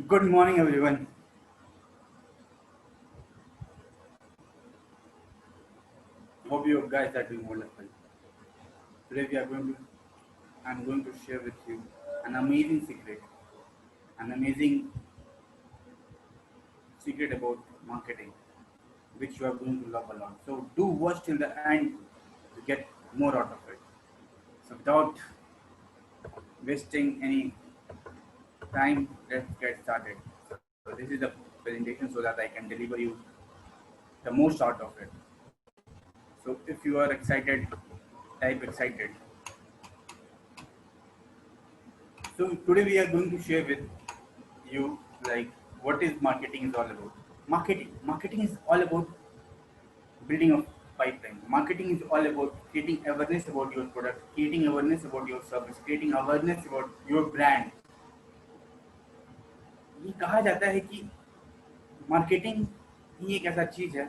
Good morning, everyone. Hope you guys are doing wonderful. Today I'm going to share with you an amazing secret, an amazing secret about marketing, which you are going to love a lot. So do watch till the end to get more out of it. So without wasting any time, let's get started. So this is the presentation so that I can deliver you the most out of it. So if you are excited, type excited. So today we are going to share with you like what is marketing is all about. Marketing is all about building a pipeline. Marketing is all about creating awareness about your product, creating awareness about your service, creating awareness about your brand. ये कहा जाता है कि marketing ही एक ऐसा चीज है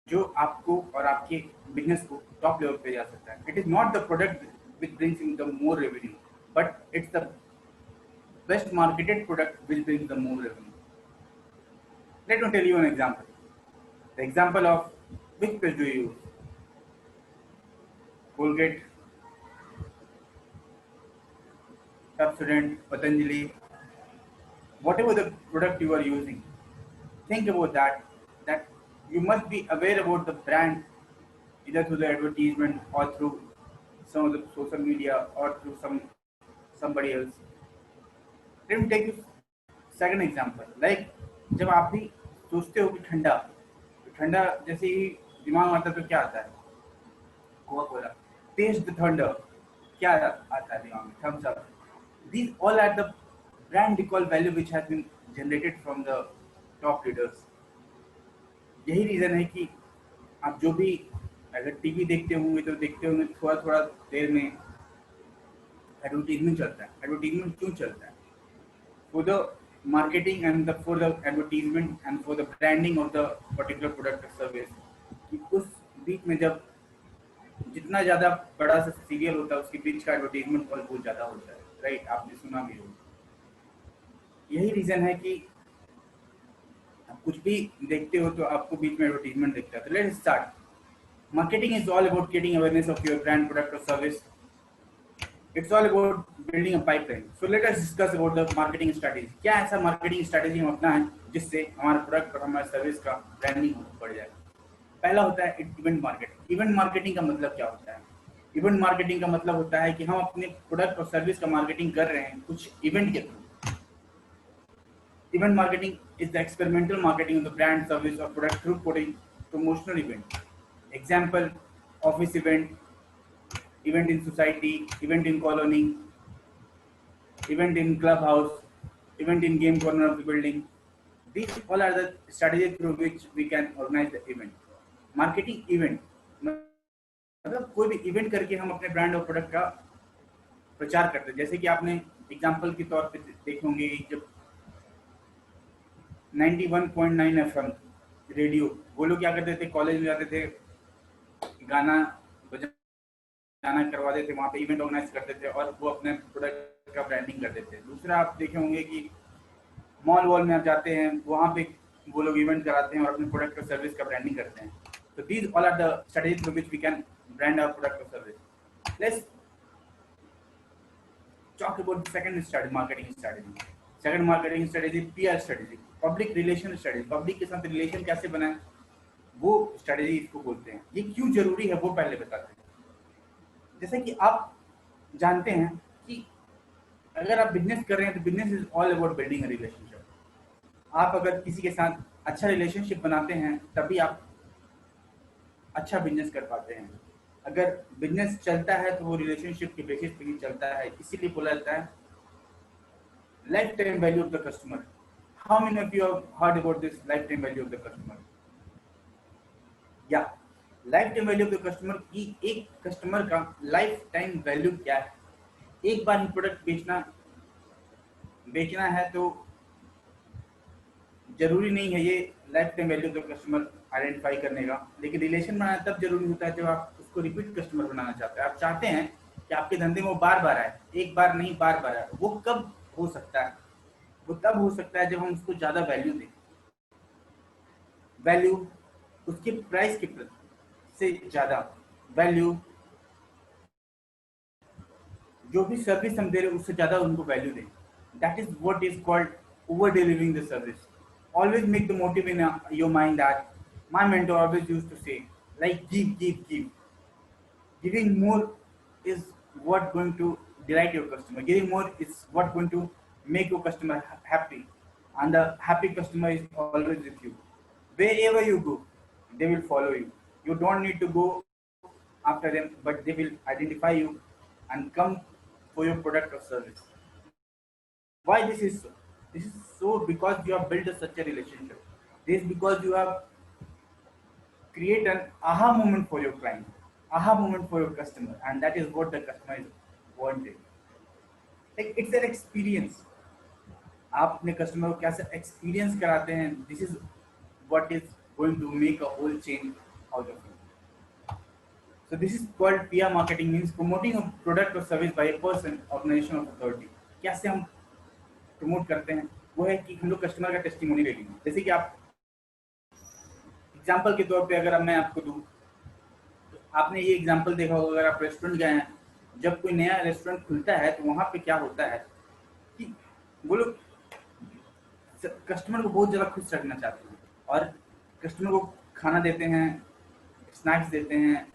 जो आपको और आपके बिजनेस को टॉप लेवल पे जा सकता है. It is not the product which brings in the more revenue, but it's the best marketed product will bring the more revenue. Let me tell you an example. The example of which paste do you use? Colgate, Pepsodent, Patanjali, whatever the product you are using. Think about that. That you must be aware about the brand either through the advertisement or through some of the social media or through somebody else. Let me take you second example. Like जब आप भी सोचते हो कि ठंडा, तो ठंडा जैसे ही दिमाग में आता है तो क्या आता है? Coca Cola. Taste the thunder, क्या आता है दिमाग में? Thums Up. These all are the brand recall value which has been generated from the top leaders. यही रीजन है कि आप जो भी अगर टीवी देखते होंगे तो देखते होंगे थोड़ा थोड़ा देर में एडवर्टीजमेंट चलता है. एडवर्टीजमेंट क्यों चलता है? For the marketing and for the advertisement and for the branding of the particular product or service. कि उस बीच में जब जितना ज़्यादा बड़ा सा सीरियल होता है उसके बीच का एडवर्टीजमेंट कॉल बहुत ज़्यादा होता है, राइट? आपने सुना भी होगा. यही रीज़न है कि आप कुछ भी देखते हो तो आपको बीच में एडवर्टीजमेंट दिखता है. तो let's start. Marketing is all about creating awareness of your brand, product or service. It's all about building a pipeline. So let us discuss about the marketing strategy. क्या ऐसा marketing strategy हम अपना है जिससे हमारा प्रोडक्ट और हमारे service का ब्रांडिंग बढ़ जाए? पहला होता है इवेंट मार्केटिंग. इवेंट मार्केटिंग का मतलब क्या होता है? इवेंट मार्केटिंग का मतलब होता है कि हम अपने प्रोडक्ट और सर्विस का मार्केटिंग कर रहे हैं कुछ इवेंट के through. Event marketing is the experimental marketing of the brand, service और product through promotional event. Example, office event, event in society, event in colony, event in clubhouse, event in game corner of the building. These all are the strategies through which we can organize the event. Marketing event मतलब कोई भी event करके हम अपने brand और product का प्रचार करते हैं. जैसे कि आपने एग्जांपल के तौर पे देखे होंगे जब 91.9 FM रेडियो, वो लोग क्या करते थे, कॉलेज में जाते थे, गाना गाना करवाते थे, वहाँ पे इवेंट ऑर्गेनाइज करते थे और वो अपने प्रोडक्ट का ब्रांडिंग करते थे. दूसरा आप देखे होंगे कि मॉल वॉल में आप जाते हैं, वहाँ पे वो लोग इवेंट कराते हैं और अपने प्रोडक्ट और सर्विस का ब्रांडिंग करते हैं. तो these all are the strategies through which we can brand our product और service. Let's talk about second strategy, marketing strategy. Second marketing strategy PR strategy, public relation strategy. Public के साथ relation कैसे बनाए, वो strategy इसको बोलते हैं. ये क्यों जरूरी है वो पहले बताते हैं. जैसे कि आप जानते हैं कि अगर आप बिजनेस कर रहे हैं तो business is all about building a relationship. आप अगर किसी के साथ अच्छा रिलेशनशिप बनाते हैं तभी आप अच्छा बिजनेस कर पाते हैं. अगर बिजनेस चलता है तो वो रिलेशनशिप के बेसिस पे ही चलता है. इसीलिए बोला जाता है lifetime value of the customer. How many of you have heard about this lifetime value of the customer? या lifetime value of the customer की, एक कस्टमर का लाइफ टाइम वैल्यू क्या है? एक बार ही प्रोडक्ट बेचना है तो जरूरी नहीं है ये life time value of the customer identify करने का. लेकिन रिलेशन बनाना तब जरूरी होता है जब आप उसको रिपीट कस्टमर बनाना चाहते हैं. आप चाहते हैं कि आपके धंधे में वो बार बार आए, एक बार नहीं बार बार आए. वो कब हो सकता है? वो तब हो सकता है जब हम उसको ज़्यादा वैल्यू दें। वैल्यू उसके प्राइस के से ज़्यादा वैल्यू, जो भी सर्विस हम दे रहे हैं उससे ज़्यादा उनको वैल्यू दें। That is what is called over delivering the service. Always make the motive in your mind that my mentor always used to say, like, give. Giving more is what going to delight your customer. Giving more is what going to make your customer happy, and the happy customer is always with you. Wherever you go, they will follow you. You don't need to go after them, but they will identify you and come for your product or service. Why this is so? This is so because you have built such a relationship. This is because you have create an aha moment for your client, aha moment for your customer, and that is what the customer is wanted. Like, it's an experience. आप अपने customer को कैसे experience कराते हैं, this is what is going to make a whole change out of it. So this is called PR marketing, means promoting a product or service by a person, organization or authority. कैसे हम promote करते हैं, वो है कि हम लोग customer का टेस्टिमोनी ले लेंगे. जैसे कि आप एग्जांपल के तौर पे अगर मैं आपको दूं, आपने ये एग्जांपल देखा होगा, अगर आप रेस्टोरेंट गए हैं, जब कोई नया रेस्टोरेंट खुलता है तो वहाँ पे क्या होता है कि वो लोग कस्टमर को बहुत ज़्यादा खुश रखना चाहते हैं और कस्टमर को खाना देते हैं, स्नैक्स देते हैं.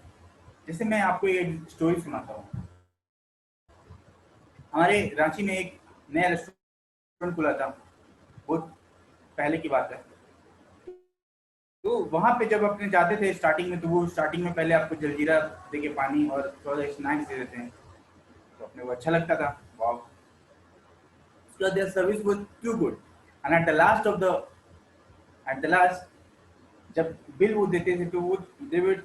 जैसे मैं आपको एक स्टोरी सुनाता हूँ. हमारे रांची में एक नया रेस्टोरेंट खुला था, बहुत पहले की बात है. तो वहाँ पे जब अपने जाते थे स्टार्टिंग में, तो वो स्टार्टिंग में पहले आपको जलजीरा दे के पानी और थोड़ा स्नैक्स दे देते हैं, तो अपने को अच्छा लगता था. वाह. उसके बाद their service was too good, and at the last जब बिल वो देते थे तो वो they were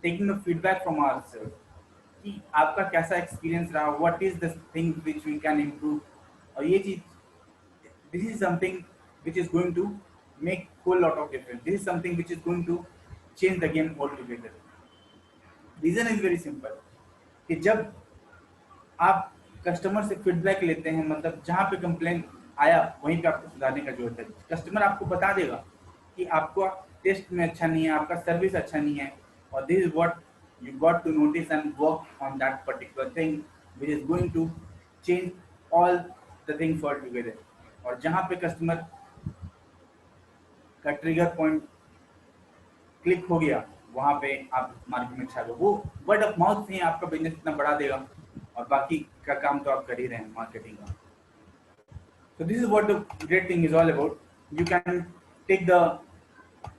taking the feedback from ourselves कि आपका कैसा एक्सपीरियंस रहा, what is the thing which we can improve. और ये चीज, this is something which is going to make whole lot of difference. This is something which is going to change the game altogether. Reason is very simple कि जब आप customer से feedback लेते हैं, मतलब जहाँ पे कंप्लेन आया वहीं पे आपको सुधारने का जरूरत है. कस्टमर आपको बता देगा कि आपका टेस्ट में अच्छा नहीं है, आपका सर्विस अच्छा नहीं है, और this is what you got to notice and work on that particular thing which is going to change all the things altogether. और जहाँ पे कस्टमर का ट्रिगर पॉइंट क्लिक हो गया, वहाँ पे आप मार्केट में छा गए. वो वर्ड ऑफ माउथ से ही आपका बिजनेस इतना बढ़ा देगा, और बाकी का काम तो आप कर ही रहे हैं मार्केटिंग का. So this is what the great thing is all about. You can take the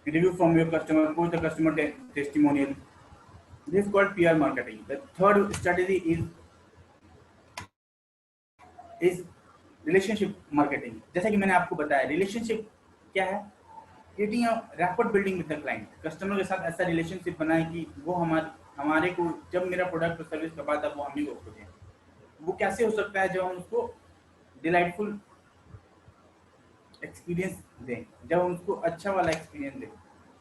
review from your customer, post the customer testimonial. This is called PR marketing. The third strategy is relationship marketing. जैसा कि मैंने आपको बताया, relationship क्या है? Creating a rapid building with the client. Customer के साथ ऐसा रिलेशनशिप बनाए कि वो हमारे को जब मेरा प्रोडक्ट और सर्विस का बात है वो हम ही को खोजें. वो कैसे हो सकता है? जब हम उसको डिलाइटफुल एक्सपीरियंस दें, जब हम उसको अच्छा वाला एक्सपीरियंस दें.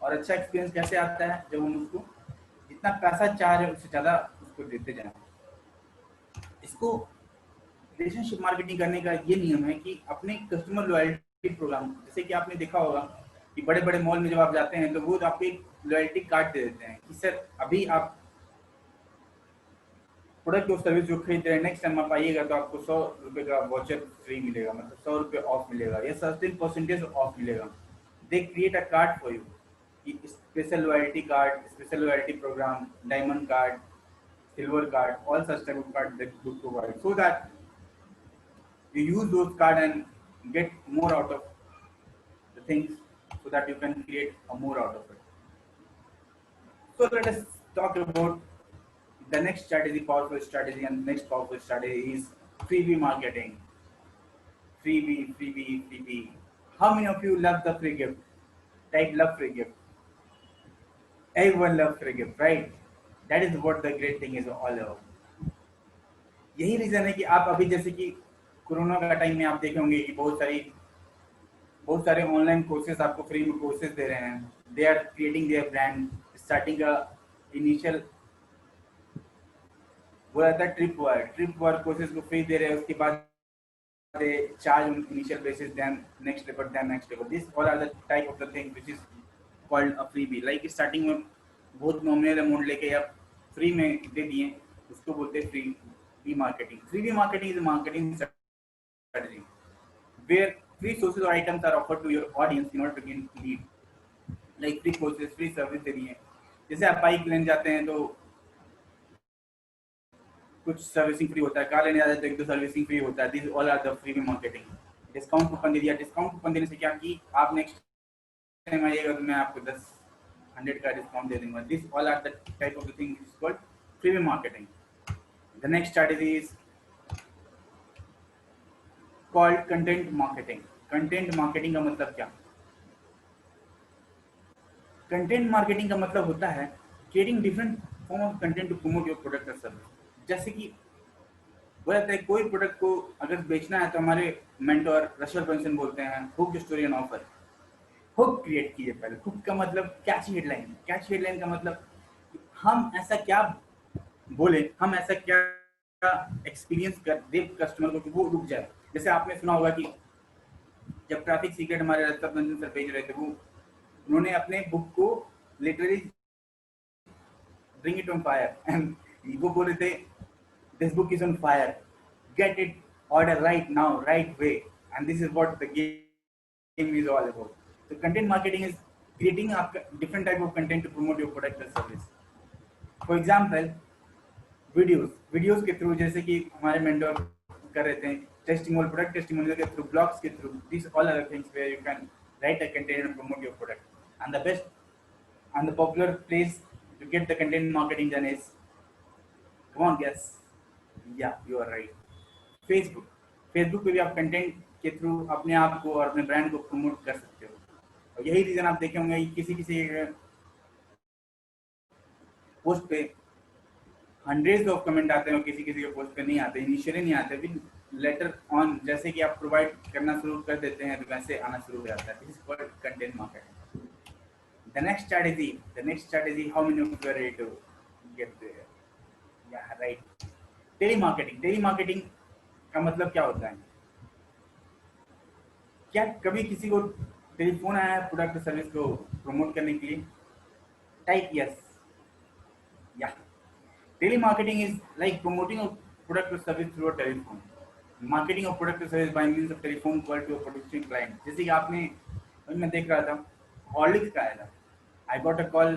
और अच्छा एक्सपीरियंस कैसे आता है? जब हम उसको जितना पैसा चाह रहे हैं उससे ज़्यादा उसको देते जाएं. इसको रिलेशनशिप मार्केटिंग करने का ये नियम है कि अपने कस्टमर लॉयल्टी प्रोग्राम, जैसे कि आपने देखा होगा कि बड़े बड़े मॉल में जब आप जाते हैं तो वो आपको एक लॉयल्टी कार्ड दे देते हैं कि सर अभी आप प्रोडक्ट और सर्विस जो खरीद रहे हैं, नेक्स्ट टाइम आप आइएगा तो आपको 100 रुपये का वाउचर फ्री मिलेगा, मतलब 100 रुपये ऑफ मिलेगा या 13% ऑफ मिलेगा. They create a card for you कि special loyalty card, special loyalty program, diamond card, silver card, all such type of card that do provide, so that you use those card and get more out of the things, so that you can create a more out of it. So let us talk about the next strategy, powerful strategy, and the next powerful strategy is freebie marketing. Freebie. How many of you love the free gift? Type love free gift. Everyone loves free gift, right? That is what the great thing is all about. यही reason है कि आप अभी जैसे कि corona का time में आप देखे होंगे कि बहुत सारे ऑनलाइन कोर्सेज आपको फ्री में कोर्सेज दे रहे हैं. They are creating their brand, starting का इनिशियल वो रहता है ट्रिप वायर कोर्सेज को फ्री दे रहे हैं. उसके बाद they charge on initial basis, then next level, then next level. These all are the type of the thing which is called a freebie. Like starting में बहुत नॉमिनल अमाउंट लेके आप फ्री में दे दिए, उसको बोलते हैं free marketing. Free marketing is a marketing strategy where free sources or items are offered to your audience in order to gain lead. Like free courses, free service दे दिए. जैसे आप बाइक लेने जाते हैं तो कुछ सर्विसिंग फ्री होता है, कार लेने जाते हैं तो एक दो सर्विसिंग फ्री होता है. This all are the free marketing. Discount coupon दे दिया. डिस्काउंट कूपन देने से क्या कि आप नेक्स्ट टाइम आइएगा तो मैं आपको 100 का डिस्काउंट दे दूंगा. This all are the type of the thing is called free marketing. The next strategy is called content marketing. Content marketing का मतलब क्या? कंटेंट मार्केटिंग का मतलब होता है creating different form of content to promote your product और service. जैसे कि बोला जाता है कोई प्रोडक्ट को अगर बेचना है तो हमारे मेंटोर रशल ब्रंसन बोलते हैं hook story and offer. Hook create कीजिए पहले. हुक का मतलब कैची हेडलाइन. कैची हेडलाइन का मतलब हम ऐसा क्या बोले, हम ऐसा क्या एक्सपीरियंस कर दे कस्टमर को कि वो रुक जाए. जैसे आपने सुना होगा कि जब ट्रैफिक सीक्रेट हमारे रशल ब्रंसन सर भेज रहे थे, वो उन्होंने अपने बुक को literally bring it on fire and वो बोले थे this book is on fire, get it order right now right way, and this is what the game is all about. So content marketing is creating a different type of content to promote your product or service. For example, videos के through, जैसे कि हमारे mentor कर रहे थे testimonial, product testimonial के through, blogs के through. This all are things where you can write a content and promote your product. And the best and the popular place to get the content marketing done is, come on guess, yeah you are right, Facebook. Facebook पे भी आप content के through अपने आप को और अपने brand को प्रमोट कर सकते हो. और यही रीजन आप देखे होंगे किसी पोस्ट पे हंड्रेड्स ऑफ कमेंट आते हैं और किसी के पोस्ट पे नहीं आते, इनिशियली नहीं आते, फिर लेटर ऑन जैसे कि आप प्रोवाइड करना शुरू कर देते हैं तो वैसे आना शुरू हो जाता है. This is called content marketing. The next strategy, how many of you are ready to get there? या राइट, टेलीमार्केटिंग. टेलीमार्केटिंग का मतलब क्या होता है? क्या कभी किसी को टेलीफोन आया है प्रोडक्ट सर्विस को प्रमोट करने के लिए? Type yes. या telemarketing is like promoting a product or service through a telephone. Marketing of product or service by means of telephone call to a potential client. जैसे कि आपने, मैं देख रहा था हॉर्लिक्स का आया था. I got a call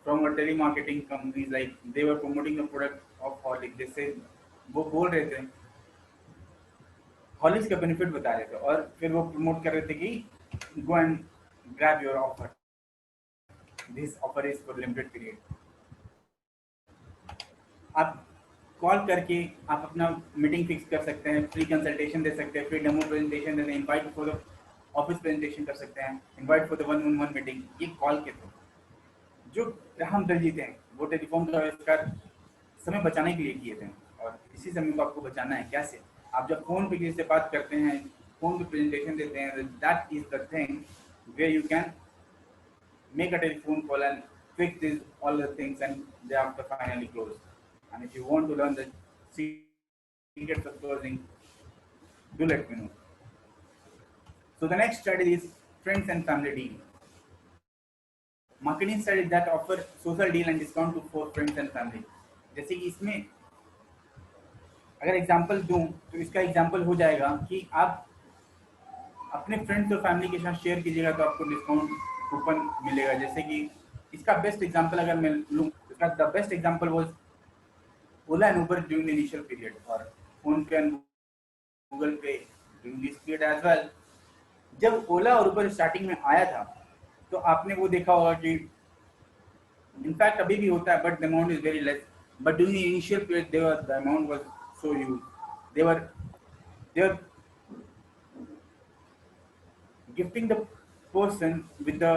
from a telemarketing company, like they were promoting the product of Horlicks. They said, वो बोल रहे थे हॉर्लिक्स का बेनिफिट बता रहे थे और फिर वो प्रमोट कर रहे थे कि go and grab your offer, this offer is for limited period. आप कॉल करके आप अपना मीटिंग फिक्स कर सकते हैं, फ्री कंसल्टेशन दे सकते हैं, free demo presentation they, invite for the office presentation कर सकते हैं, invite for the 1-on-1 meeting. ये कॉल के थ्रू. जो ग्राहम दलजीत हैं वो टेलीफोन का आविष्कार समय बचाने के लिए किए थे और इसी समय को आपको बचाना है. कैसे? आप जब फोन पे किसी से बात करते हैं, फोन पे प्रेजेंटेशन देते हैं, that is the thing where you can make a telephone call and fix this all the things and they after finally close. And if you want to learn the secrets of closing, do let me know. So the next strategy is friends and family deal. Marketing strategy that offer social deal and discount to for friends and family. जैसे कि इसमें अगर example दूं तो इसका example हो जाएगा कि आप अपने फ्रेंड्स और फैमिली के साथ शेयर कीजिएगा तो आपको डिस्काउंट कूपन मिलेगा. जैसे कि इसका बेस्ट एग्जांपल अगर मैं लूं, इसका the best example was Ola and Uber during the initial period और PhonePe and Google Pay during this period as well. जब ओला और उबर स्टार्टिंग में आया था तो आपने वो देखा होगा कि इनफैक्ट अभी भी होता है but the amount is very less. But during the initial period the amount was so huge. They were gifting the person with the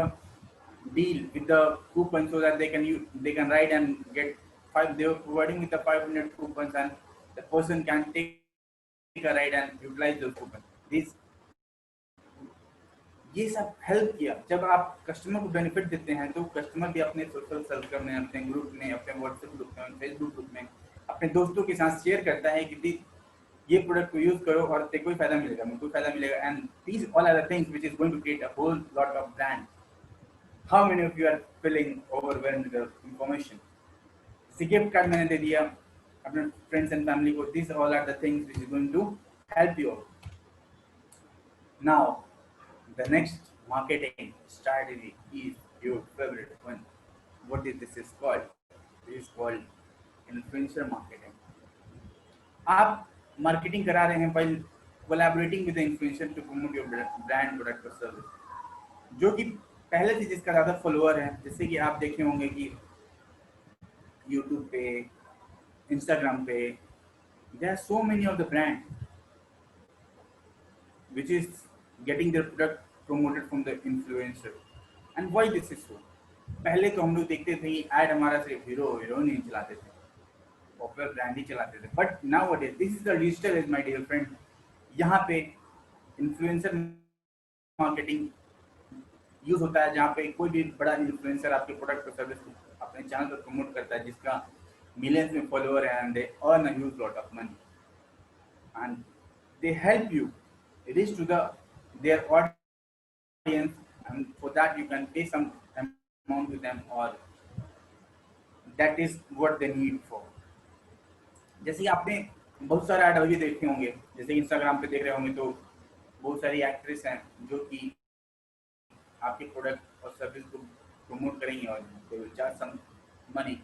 deal, with the coupon, so that they can ride and get 5. They were providing with the 500 coupons and the person can take a ride and utilize those coupons. ये सब help किया. जब आप customer को benefit देते हैं तो customer भी अपने सोशल सर्कल में, अपने ग्रुप में, अपने व्हाट्सएप ग्रुप में, फेसबुक ग्रुप में अपने दोस्तों के साथ शेयर करता है कि ये प्रोडक्ट को यूज करो और तेरे को ही फायदा मिलेगा, मेरे को फायदा मिलेगा, and these all are the things which is going to create a whole lot of brand. How many of you are feeling overwhelmed with information? जैसे गिफ्ट कार्ड मैंने दे दिया अपने फ्रेंड्स एंड फैमिली को. This all are the things which is going to help you. Now, the next marketing strategy is your favorite one. What is this is called? This is called influencer marketing. आप marketing करा रहे हैं while collaborating with the influencer to promote your brand, product or service. जो कि पहले से जिसका ज़्यादा follower है, जैसे कि आप देखे होंगे कि YouTube पे, Instagram पे, there are so many of the brand which is getting their product promoted from the influencer. And why this is so? पहले तो हम लोग देखते थे ऐड हमारा सिर्फ हीरो हीरोइन ही चलाते थे, पॉपुलर ब्रांड ही चलाते थे. But now what is this is the digital age my dear friend. यहाँ पे इन्फ्लुएंसर मार्केटिंग यूज होता है, जहाँ पे कोई भी बड़ा इन्फ्लुएंसर आपके प्रोडक्ट और सर्विस को अपने चैनल पर प्रमोट करता है, जिसका मिलियंस में फॉलोअर है, and they earn a huge lot of money, and they help you reach to their audience, and for that you can pay some amount to them, or that is what they need for. जैसे कि आपने बहुत सारे add अभी देखे होंगे, जैसे Instagram पे देख रहे होंगे तो बहुत सारी एक्ट्रेस हैं जो कि आपके प्रोडक्ट और सर्विस को प्रमोट करेंगी और they will charge some money.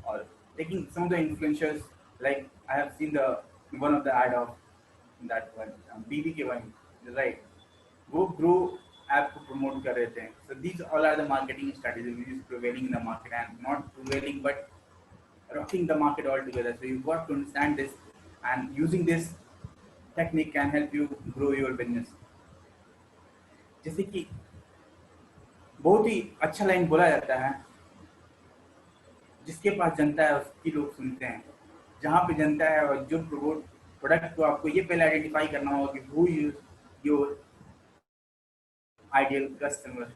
Or taking some of the influencers, like I have seen the one of the ad of that one BB के वन, राइट, वो ग्रो ऐप को प्रमोट कर रहे थे. So these all are the marketing strategies which is prevailing in the market, and not prevailing but rocking the market altogether. So you got to understand this, and using this technique can help you grow your business. जैसे कि बहुत ही अच्छा line बोला जाता है, जिसके पास जनता है उसकी लोग सुनते हैं. जहाँ पे जनता है और जो प्रोडक्ट को आपको ये पहले आइडेंटिफाई करना होगा कि who is your ideal customer.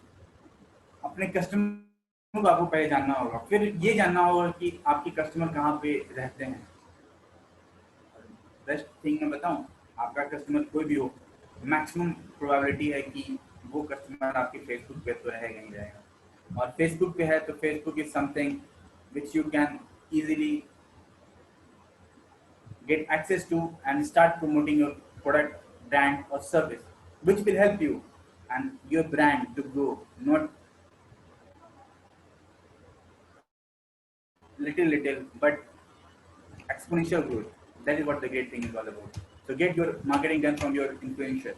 अपने कस्टमर को आपको पहले जानना होगा, फिर ये जानना होगा कि आपके कस्टमर कहाँ पे रहते हैं. बेस्ट थिंग मैं बताऊं, आपका कस्टमर कोई भी हो, मैक्सिमम प्रोबेबिलिटी है कि वो कस्टमर आपके फेसबुक पे तो रहेगा ही रहेगा. और फेसबुक पे है तो Facebook is something which you can easily get access to and start promoting your product, brand or service, which will help you and your brand to grow, not little but exponential growth. That is what the great thing is all about. So get your marketing done from your influencer.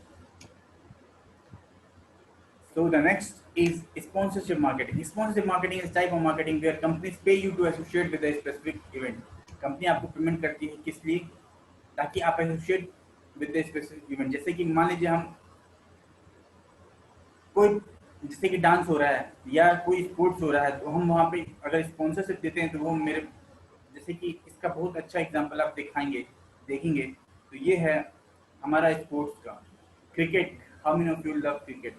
So the next is sponsorship marketing. Sponsorship marketing is type of marketing where companies pay you to associate with a specific event. Company आपको payment करती है किस लिए? ताकि आप associate with the specific event. जैसे कि मान लीजिए हम कोई, जैसे कि डांस हो रहा है या कोई स्पोर्ट्स हो रहा है, तो हम वहाँ पे अगर स्पॉन्सरशिप देते हैं तो वो मेरे, जैसे कि इसका बहुत अच्छा एग्जांपल आप देखेंगे तो ये है हमारा स्पोर्ट्स का cricket. How many of you love cricket?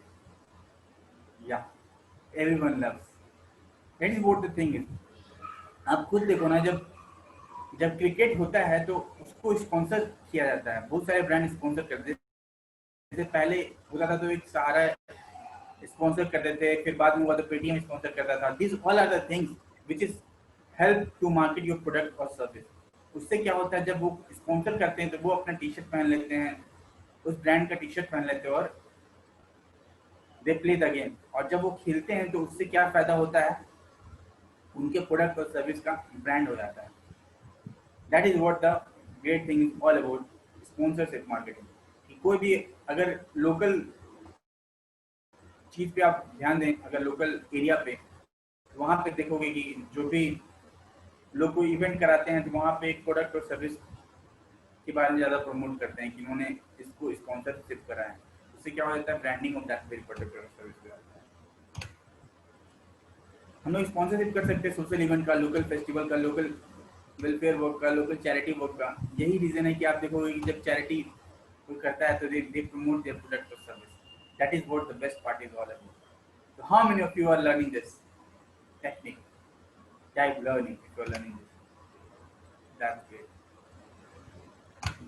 Yeah, everyone loves. That is what the thing is. आप खुद देखो ना, जब जब क्रिकेट होता है तो उसको स्पॉन्सर किया जाता है, बहुत सारे ब्रांड स्पॉन्सर करते हैं. जैसे पहले होता था तो एक सहारा स्पॉन्सर करते थे, फिर बाद में हुआ तो पेटीएम स्पॉन्सर करता था. This all are the things which is help to market your product और सर्विस. उससे क्या होता है, जब वो स्पॉन्सर करते हैं तो वो अपना टी शर्ट पहन लेते हैं, उस ब्रांड का टी शर्ट पहन लेते हैं और दे प्ले द गेम. और जब वो खेलते हैं तो उससे क्या फायदा होता है, उनके प्रोडक्ट और सर्विस का ब्रांड हो जाता है. That is what the great thing is all about sponsorship marketing. कोई भी अगर लोकल चीज पे आप ध्यान दें, अगर लोकल एरिया पे, तो वहाँ पे देखोगे कि जो भी लोग कोई इवेंट कराते हैं तो वहाँ पे एक प्रोडक्ट और सर्विस के बारे में ज़्यादा प्रमोट करते हैं कि उन्होंने इसको स्पॉन्सरशिप करा है. उससे क्या हो जाता है, branding of that very particular service हो जाता है. हम लोग स्पॉन्सरशिप कर सकते हैं सोशल इवेंट का, लोकल फेस्टिवल का, लोकल वेलफेयर वर्क का, लोकल चैरिटी वर्क का. यही रीजन है कि आप देखोगे कि जब चैरिटी कोई करता है तो दे प्रमोट देयर प्रोडक्ट और service. That is what the best part is all about. So how many of you are learning this technique? Type learning if you are learning this. That's great.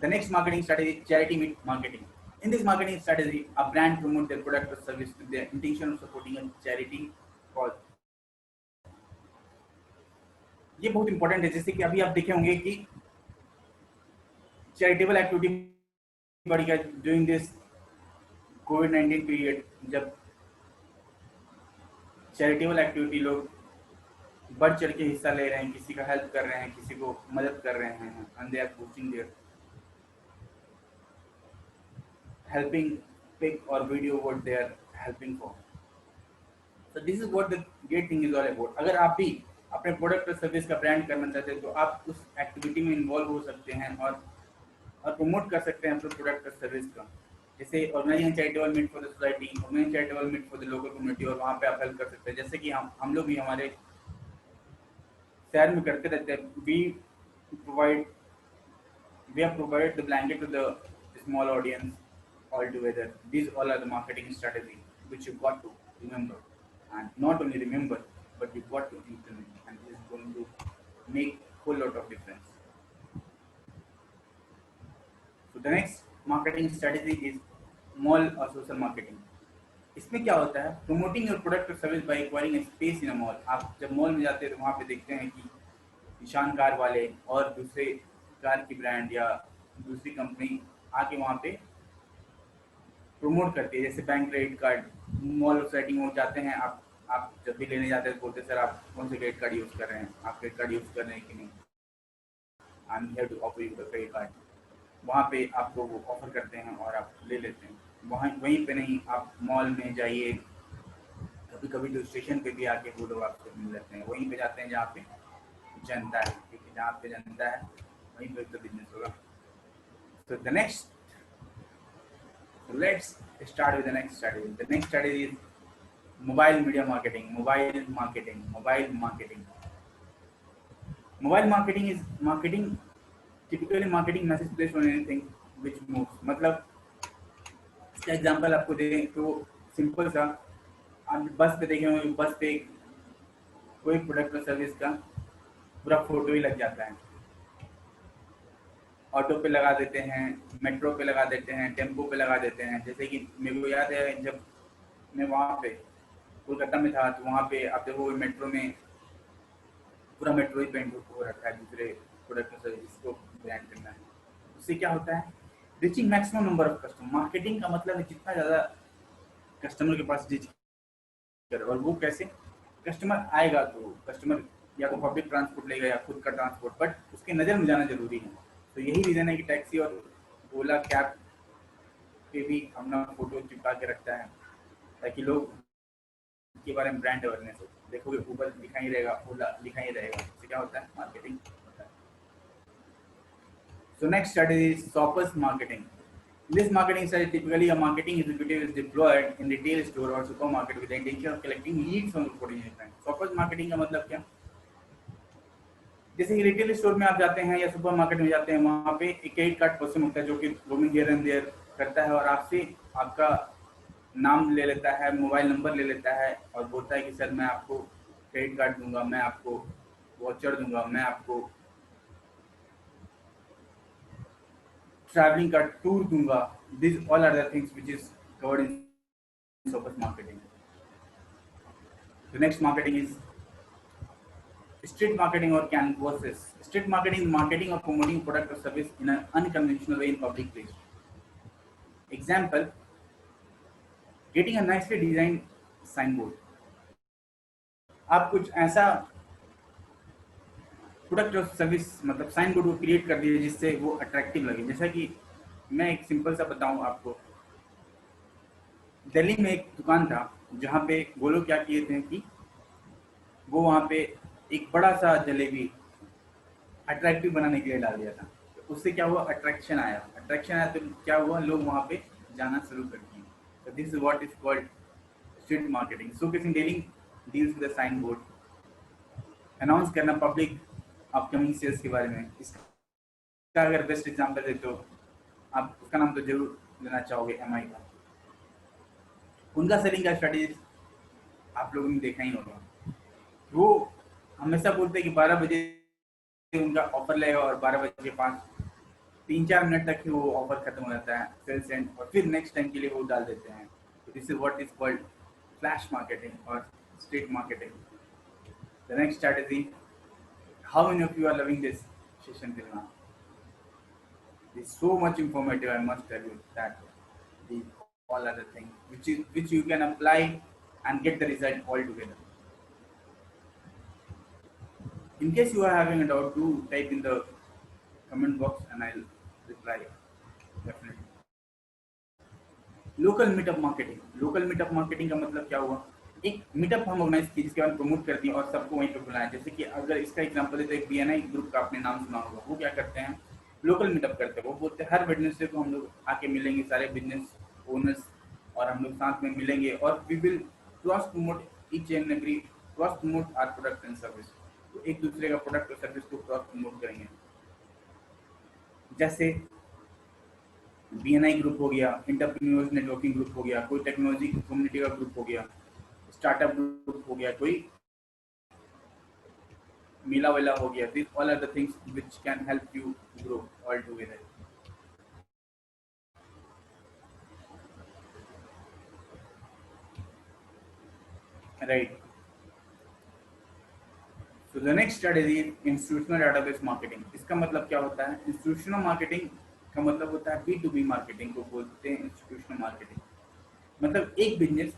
The next marketing strategy, charity meet marketing. In this marketing strategy, a brand promotes their product or service with the intention of supporting a charity cause. ये बहुत important है, जैसे कि अभी आप देखे होंगे कि चैरिटेबल एक्टिविटी बढ़ेगा ड्यूरिंग दिस कोविड-19 पीरियड, जब चैरिटेबल एक्टिविटी लोग बढ़ चढ़ के हिस्सा ले रहे हैं, किसी का हेल्प कर रहे हैं, किसी को मदद कर रहे हैं, and they are posting their helping pic or video what they are helping for. So this is what the great thing is all about. अगर आप भी अपने प्रोडक्ट और सर्विस का ब्रांड करना चाहते हैं तो आप उस एक्टिविटी में इन्वॉल्व हो सकते हैं और प्रमोट कर सकते हैं अपने प्रोडक्ट और सर्विस का। जैसे organising charitable meet for the society, organising charitable meet for the local community, और वहाँ पे आप हेल्प कर सकते हैं। जैसे कि हम लोग भी हमारे शहर में करते रहते हैं। We have provided the blanket to the small audience altogether. These all are the marketing strategy which you got to remember, and not only remember, but you got to implement, and this is going to make whole lot of difference. So the next marketing strategy is mall or social marketing. इसमें क्या होता है, promoting your product or service by acquiring a space in a mall. आप जब mall में जाते हैं तो वहाँ पे देखते हैं कि निशान कार वाले और दूसरे कार की ब्रांड या दूसरी कंपनी आके वहाँ पे प्रमोट करती है। जैसे बैंक क्रेडिट कार्ड, मॉल और सोसाइटी में जाते हैं, आप जब भी लेने जाते हैं तो बोलते हैं सर आप कौन से क्रेडिट कार्ड यूज़ कर रहे हैं, आप क्रेडिट कार्ड यूज़ कर रहे हैं कि नहीं, I am here to offer you the credit card. वहाँ पे आपको वो ऑफर करते हैं और आप ले लेते हैं। वहीं पे नहीं, आप मॉल में जाइए, कभी कभी तो स्टेशन पे भी आके वो लोग आपसे मिल जाते हैं। वहीं पे जाते हैं जहाँ पे जनता है, क्योंकि जहाँ पे जनता है वहीं पे तो बिजनेस होगा। So the next, let's start with the next strategy. The next strategy is mobile media marketing. Mobile marketing is marketing, typically marketing message placed on anything which moves. मतलब इसका एग्जांपल आपको दें तो सिंपल सा, आप बस पे देखे होंगे, बस पे कोई प्रोडक्ट और सर्विस का पूरा फोटो ही लग जाता है। ऑटो पे लगा देते हैं, मेट्रो पे लगा देते हैं, टेम्पो पे लगा देते हैं। जैसे कि मेरे को याद है जब मैं वहाँ पे कोलकाता में था तो वहाँ पे आप देखो मेट्रो में पूरा मेट्रो ही पेंट हो रखा है दूसरे प्रोडक्ट सर्विस को ब्रांड करना है। उससे क्या होता है, reaching maximum number of customer. Marketing का मतलब है जितना ज़्यादा कस्टमर के पास रीच करे। और वो कैसे, कस्टमर आएगा तो कस्टमर या तो पब्लिक ट्रांसपोर्ट लेगा या खुद का ट्रांसपोर्ट, बट उसके नज़र में जाना जरूरी है। तो यही रीज़न है कि टैक्सी और ओला कैब पे भी अपना फोटो चिपका के रखता है ताकि लोग के बारे में ब्रांड अवेयरनेस हो। देखोगे ऊपर लिखा ही रहेगा, ओला लिखा ही रहेगा। इससे क्या होता है, मार्केटिंग होता है। So next strategy is shoppers marketing. This marketing strategy, typically a marketing executive is deployed in retail store or supermarket with the intention of collecting leads from the potential client. Shoppers marketing का मतलब क्या, जैसे कि retail store में आप जाते हैं या सुपर मार्केट में जाते हैं, वहाँ पे एक क्रेडिट कार्ड पर्सन होता है जो कि रोमिंग हियर एंड देयर करता है और आपसे आपका नाम ले लेता है, मोबाइल नंबर ले लेता है और बोलता है कि सर मैं आपको क्रेडिट कार्ड दूंगा, मैं आपको वॉचर दूंगा, मैं आपको ट्रैवलिंग का टूर दूंगा। This all are the things which is covered in shoppers marketing. The next marketing is street marketing or canvases. Street marketing is marketing or promoting product or service in an unconventional way in public place. Example, getting a nicely designed signboard. आप कुछ ऐसा product और service मतलब sign board को create कर दिए जिससे वो अट्रैक्टिव लगे। जैसा कि मैं एक सिंपल सा बताऊं आपको, दिल्ली में एक दुकान था जहाँ पे वो लोग क्या किए थे कि वो वहाँ पे एक बड़ा सा जलेबी अट्रैक्टिव बनाने के लिए डाल दिया था। तो उससे क्या हुआ, अट्रैक्शन आया तो क्या हुआ, लोग वहाँ पे जाना शुरू कर दिए। तो this is what is called street marketing. Showcasing dealing deals with the sign board, announce करना पब्लिक अपकमिंग सेल्स के बारे में। इसका अगर बेस्ट एग्जांपल है तो आप उसका नाम तो जरूर लेना चाहोगे, एमआई का। उनका सेलिंग का स्ट्रेटेजी आप लोगों ने देखा ही होगा। वो हमेशा बोलते हैं कि 12 बजे उनका ऑफर लगेगा और 12 बजे 5 3-4 मिनट तक ही वो ऑफर खत्म हो जाता है, सेल्स एंड, और फिर नेक्स्ट टाइम के लिए वो डाल देते हैं। This is what is called flash marketing और street marketing. The next strategy, how many of you are loving this session till now? It's so much informative, I must tell you that the all other things which you can apply and get the result altogether. In case you are having a doubt, do type in the comment box and I'll reply definitely. Local meetup marketing. Local meetup marketing का मतलब क्या हुआ? एक meetup हम organise किए जिसके बाद promote कर दिए और सबको वहीं पे बुलाएं। जैसे कि अगर इसका एग्जांपल है तो एक बीएनआई ग्रुप का आपने नाम सुना होगा। वो क्या करते हैं? लोकल मीटअप करते हैं। वो बोलते हैं हर वेडनेसडे को हम लोग आके मिलेंगे, सारे बिजनेस ओनर्स, और हम लोग साथ में मिलेंगे और we will cross promote each and every, cross promote our product and service. तो एक दूसरे का प्रोडक्ट और सर्विस को क्रॉस प्रमोट करेंगे। जैसे बीएनआई ग्रुप हो गया, एंटरप्रेन्योर्स नेटवर्किंग ग्रुप हो गया, कोई टेक्नोलॉजी कम्युनिटी का ग्रुप हो गया, स्टार्टअप ग्रुप हो गया, कोई मेला वेला हो गया। This all are the things which can help you grow all together. Right. So the next strategy is institutional database marketing. इसका मतलब क्या होता है? इंस्टीट्यूशनल मार्केटिंग का मतलब होता है बी टू बी मार्केटिंग को बोलते हैं इंस्टीट्यूशनल मार्केटिंग। मतलब एक बिजनेस,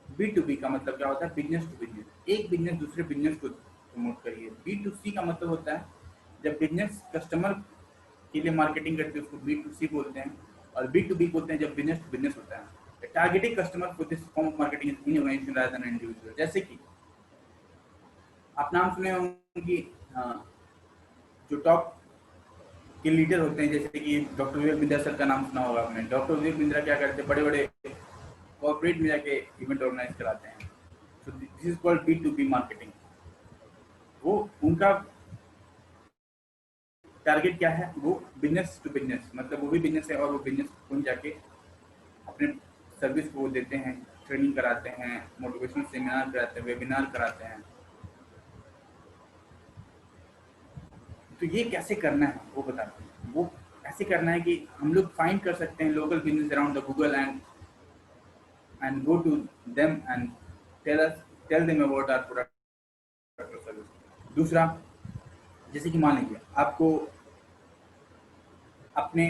बी टू बी का मतलब क्या होता है? Business to business. एक बिजनेस दूसरे बिजनेस को प्रमोट करिए। बी टू सी का मतलब होता है जब बिजनेस कस्टमर के लिए मार्केटिंग करते हैं उसको बी टू सी बोलते हैं, और बी टू बी बोलते हैं जब बिजनेस टू बिजनेस होता है। Targeting customer for this form of marketing is in organisation rather than individual. जैसे कि आप नाम सुने होंगे कि जो टॉप के लीडर होते हैं, जैसे कि डॉक्टर विवेक बिंद्रा सर का नाम सुना होगा आपने। डॉक्टर विवेक बिंद्रा क्या करते हैं? बड़े बड़े कॉर्पोरेट में जाके इवेंट ऑर्गेनाइज कराते हैं। So this is called B to B marketing. वो उनका टारगेट क्या है? वो बिजनेस टू बिजनेस, मतलब वो भी बिजनेस है और वो बिजनेस को जाके अपने सर्विस को देते हैं, ट्रेनिंग कराते हैं, मोटिवेशनल सेमिनार कराते हैं, वेबिनार कराते हैं। तो ये कैसे करना है वो बताते हैं। वो ऐसे करना है कि हम लोग फाइंड कर सकते हैं local business around the Google and go to them and tell them about our product और सर्विस। दूसरा, जैसे कि मान लीजिए आपको अपने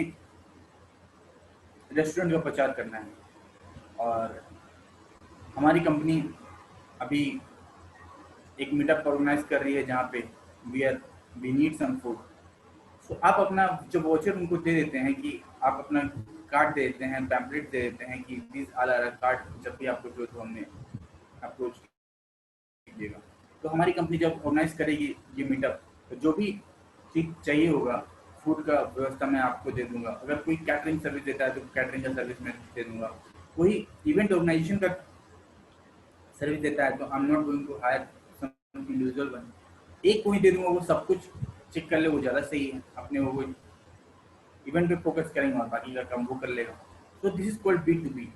रेस्टोरेंट का प्रचार करना है और हमारी कंपनी अभी एक मीटअप ऑर्गेनाइज कर रही है जहाँ पे वी नीड सम फूड। सो आप अपना जो वोचर उनको दे देते हैं कि आप अपना कार्ड दे देते हैं, पैम्पलेट दे देते हैं कि प्लीज आल आर कार्ड, जब भी आपको जो तो हमें अप्रोच कीजिएगा। तो हमारी कंपनी जब ऑर्गेनाइज करेगी ये मीटअप, तो जो भी चीज़ चाहिए होगा फूड का व्यवस्था मैं आपको दे दूंगा। अगर कोई कैटरिंग सर्विस देता है तो कैटरिंग का सर्विस मैं दे दूंगा। कोई इवेंट ऑर्गेनाइजेशन का सर्विस देता है तो I am not going to hire some individual one. एक को ही दे दूंगा, वो सब कुछ चेक कर ले, वो ज़्यादा सही है। अपने वो इवेंट पे फोकस करेंगे और बाकी का काम वो कर लेगा। So this is called B to B,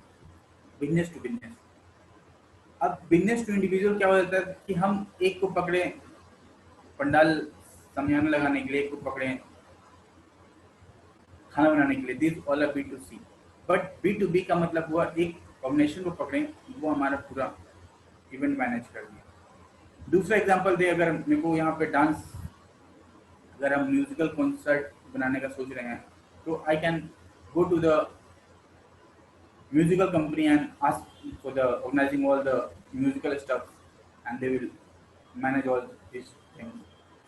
business to business. अब बिजनेस टू इंडिविजुअल क्या हो जाता है कि हम एक को पकड़े पंडाल समयाना लगाने के लिए, एक को पकड़े खाना बनाने के लिए। This all are B to C. But B to B का मतलब हुआ एक कॉम्बिनेशन को पकड़ें, वो हमारा पूरा इवेंट मैनेज कर दिया। दूसरा एग्जांपल दे, अगर मेरे को यहाँ पे डांस, अगर हम म्यूजिकल कॉन्सर्ट बनाने का सोच रहे हैं तो I can go to the musical company and ask for the organizing all the musical stuff and they will manage all these things.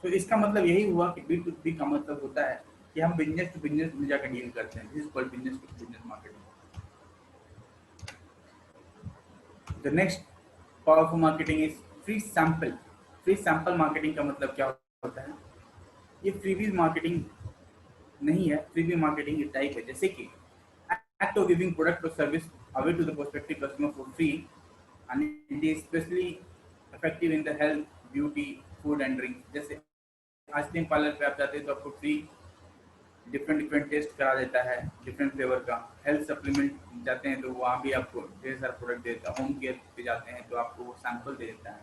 तो इसका मतलब यही हुआ कि बी टू बी का मतलब होता है कि हम बिजनेस टू बिजनेस में जाकर डील करते हैं। This is called business to business marketing. The next powerful marketing is free sample. Free sample marketing का मतलब क्या होता है? ये फ्रीबीज मार्केटिंग नहीं है, फ्रीबी मार्केटिंग एक टाइप है। जैसे कि act of giving product or service away to the prospective customer for free, and it is especially effective in the health, beauty, food and drink। जैसे आइसक्रीम पार्लर पे आप जाते हैं तो आपको फ्री डिफरेंट डिफरेंट टेस्ट करा देता है डिफरेंट फ्लेवर का। हेल्थ सप्लीमेंट जाते हैं तो वहाँ भी आपको ढेर सारा प्रोडक्ट देता है। होम केयर पे जाते हैं तो आपको वो सैंपल दे देता है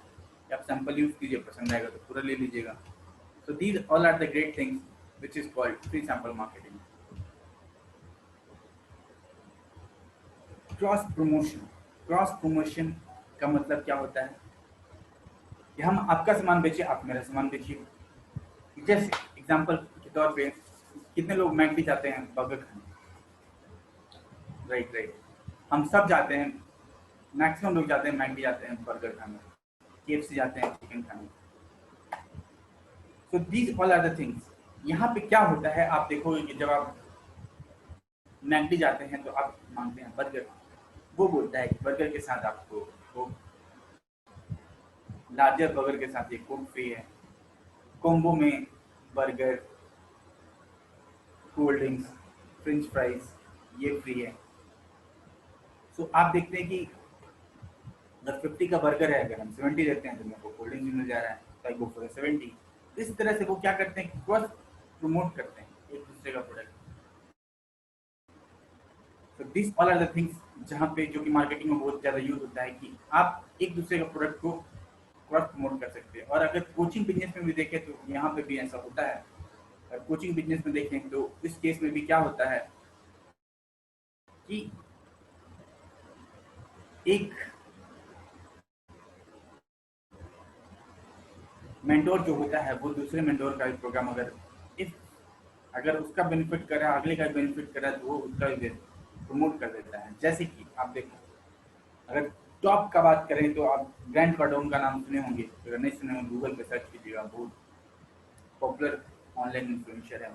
कि आप सैंपल यूज़ कीजिए, पसंद आएगा तो पूरा ले लीजिएगा। So these all are the great things which is called free sample marketing. Cross promotion. Cross promotion का मतलब क्या होता है कि हम आपका सामान बेचिए, आप मेरा सामान बेचिए। जैसे एग्जांपल के तौर पे कितने लोग मैकडी जाते हैं बर्गर खाने, राइट राइट, हम सब जाते हैं, मैक्सिमम लोग जाते हैं मैकडी जाते हैं बर्गर खाने, केएफसी जाते हैं चिकन खाने। So these all are the things. यहाँ पे क्या होता है, आप देखोगे कि जब आप मैकडी जाते हैं तो आप मांगते हैं बर्गर, वो बोलता है कि बर्गर के साथ आपको कोक, लार्जर बर्गर के साथ एक कोक फ्री है, कॉम्बो में burger, cold drinks, French fries ये फ्री है। सो आप देखते हैं कि अगर 50 का बर्गर है, अगर हम 70 देते हैं तो मेरे को कोल्ड ड्रिंक भी मिल जा रहा है, तो आई गो फॉर 70। इस तरह से वो क्या करते हैं, क्रॉस प्रमोट करते हैं एक दूसरे का प्रोडक्ट। तो this all are the things जहाँ पे जो कि मार्केटिंग में बहुत ज़्यादा यूज होता है कि आप एक दूसरे का प्रोडक्ट को क्रॉस प्रमोट कर सकते हैं। और अगर कोचिंग बिजनेस में भी देखें तो यहाँ पे भी ऐसा होता है। अगर कोचिंग बिजनेस में देखें तो इस केस में भी क्या होता है कि एक मेंटोर जो होता है वो दूसरे मेंटोर का एक प्रोग्राम इफ अगर उसका बेनिफिट कर रहा है, अगले का बेनिफिट कर रहा है, तो वो उसका भी प्रमोट कर देता है। जैसे कि आप देखो, अगर टॉप का बात करें तो आप ग्रैंड कार्डोन का नाम सुने होंगे, अगर नहीं सुने होंगे गूगल पे सर्च कीजिएगा, बहुत पॉपुलर ऑनलाइन इन्फ्लुएंसर है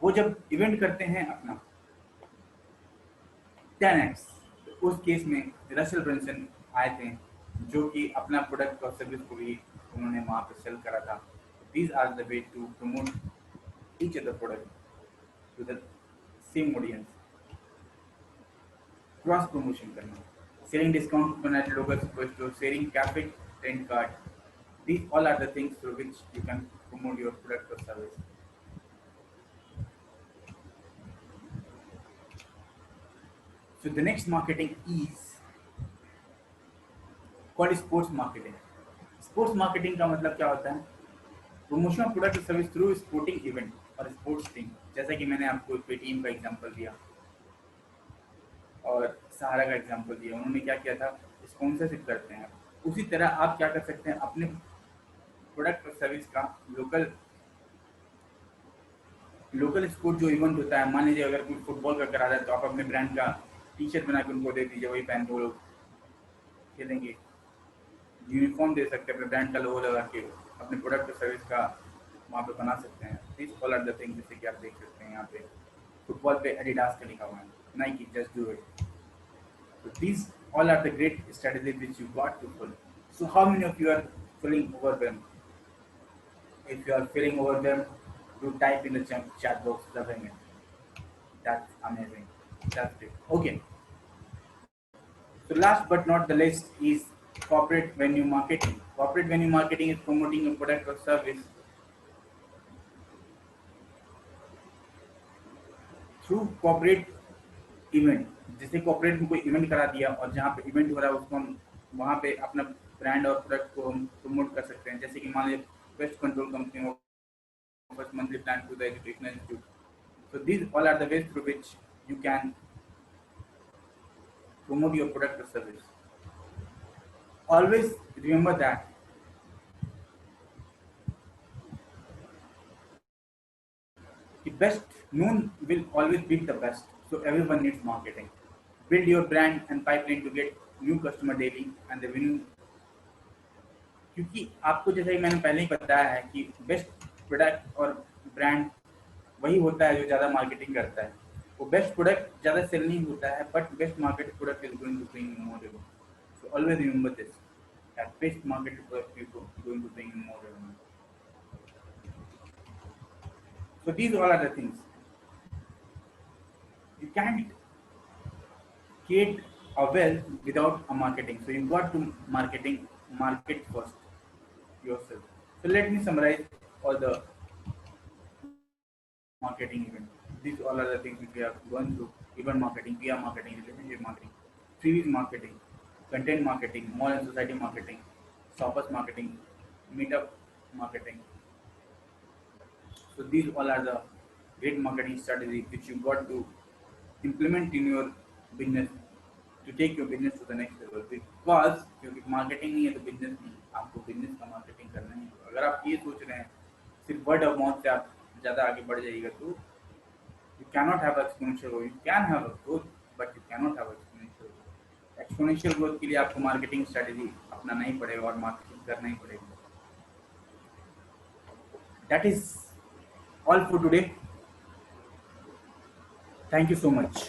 वो जब इवेंट करते हैं अपना 10x, तो उस केस में रसल ब्रंसन आए थे जो कि अपना प्रोडक्ट और सर्विस को भी उन्होंने वहाँ पे सेल करा था। These are the way to promote each other product to the same audience. Cross promotion करना, selling discount coupon at local superstore, sharing cafe trend card. These all are the things through which you can promote your product or service. So the next marketing is called sports marketing. Sports marketing का मतलब क्या होता है, promotion of product service through sporting event और sports team. जैसा कि मैंने आपको पेटीएम का एग्जांपल दिया और सहारा का एग्जांपल दिया, उन्होंने क्या किया था, स्पॉन्सरशिप करते हैं। उसी तरह आप क्या कर सकते हैं, अपने प्रोडक्ट और सर्विस का लोकल लोकल स्पोर्ट जो इवेंट होता है, मान लीजिए अगर कोई फुटबॉल का करा रहा है तो आप अपने ब्रांड का टी शर्ट बना के उनको दे दीजिए, वही पहन के वो लोग खेलेंगे। यूनिफॉर्म दे सकते हैं, अपने ब्रांड का लोगो लगा के अपने प्रोडक्ट और सर्विस का वहाँ पे बना सकते हैं। This all are the thing, जैसे कि आप देख सकते हैं यहाँ पे फुटबॉल पे एडिडास का लिखा हुआ है, Nike just do it. So these all are the great strategies which you got to follow. So how many of you are feeling overwhelmed? If you are feeling overwhelmed, do type in the chat box loving it. That's amazing. That's great. Okay. So last but not the least is corporate venue marketing. Corporate venue marketing is promoting a product or service through corporate event. जैसे corporate में कोई event करा दिया और जहाँ पे event हो रहा है उसको हम वहाँ पे अपना ब्रांड और प्रोडक्ट को हम प्रमोट कर सकते हैं। जैसे कि मान लीजिए pest control company offers monthly plan to the educational institute. So these all are the ways through which you can promote your product or service. Always remember that the best known will always beat the best. So everyone needs marketing. Build your brand and pipeline to get new customer daily and revenue। क्योंकि आपको जैसा कि मैंने पहले ही बताया है कि best product और ब्रांड वही होता है जो ज़्यादा मार्केटिंग करता है। वो बेस्ट प्रोडक्ट ज़्यादा सेल नहीं होता है, but best market product is going to bring you more revenue. So always remember this, that best market product is going to bring you more revenue. So these all are the things. You can't create a wealth without a marketing. So you got to market first yourself. So let me summarize all the marketing event. These all are the things which we are going through: event marketing, PR marketing, relationship marketing, freebies marketing, content marketing, mall and society marketing, shoppers marketing, meetup marketing. So these all are the great marketing strategies which you got to implement in your business to take your business to the next level, because क्योंकि marketing नहीं है तो business नहीं, आपको business का marketing करना ही होगा। अगर आप ये सोच रहे हैं सिर्फ वर्ड ऑफ माउथ से आप ज़्यादा आगे बढ़ जाइएगा तो you cannot have exponential growth. You can have a growth, but you cannot have exponential growth. Exponential growth के लिए आपको मार्केटिंग स्ट्रेटेजी अपनाना ही पड़ेगा और मार्केटिंग करना ही पड़ेगा। That is all for today. Thank you so much.